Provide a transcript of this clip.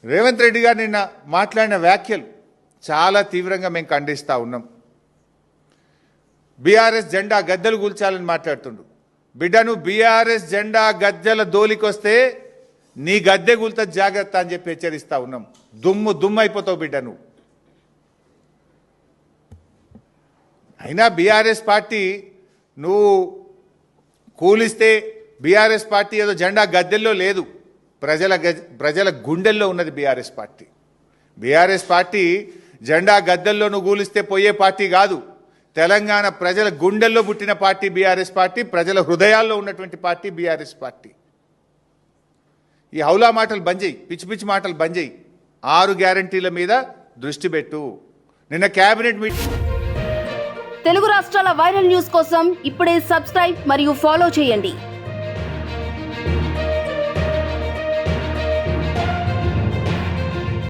రేవంత్ రెడ్డి గారు నిన్న మాట్లాడిన వ్యాఖ్యలు చాలా తీవ్రంగా మేము ఖండిస్తూ ఉన్నాం. బీఆర్ఎస్ జెండా గద్దెలు కూల్చాలని మాట్లాడుతుండు. బిడ్డను బీఆర్ఎస్ జెండా గద్దెల దోలికొస్తే నీ గద్దె కూల్త జాగ్రత్త అని చెప్పి హెచ్చరిస్తూ ఉన్నాం. దుమ్ము అయిపోతావు బిడ్డ నువ్వు. అయినా బీఆర్ఎస్ పార్టీ నువ్వు కూలిస్తే బీఆర్ఎస్ పార్టీ ఏదో జెండా గద్దెల్లో లేదు, ప్రజల గుండెల్లో ఉన్నది బీఆర్ఎస్ పార్టీ. బీఆర్ఎస్ పార్టీ జెండా గద్దెల్లో నువ్వు కూలిస్తే పోయే పార్టీ కాదు. తెలంగాణ ప్రజల గుండెల్లో పుట్టిన పార్టీ బీఆర్ఎస్ పార్టీ, ప్రజల హృదయాల్లో ఉన్నటువంటి పార్టీ బీఆర్ఎస్ పార్టీ. ఈ హౌలా మాటలు బంద్ చేయి, పిచ్చి పిచ్చి మాటలు బంద్ చేయి. 6 గ్యారంటీల మీద దృష్టి పెట్టు. నిన్న కేబినెట్ మీటింగ్. తెలుగు రాష్ట్రాల వైరల్ న్యూస్ కోసం ఇప్పుడే సబ్స్క్రైబ్ మరియు ఫాలో చేయండి.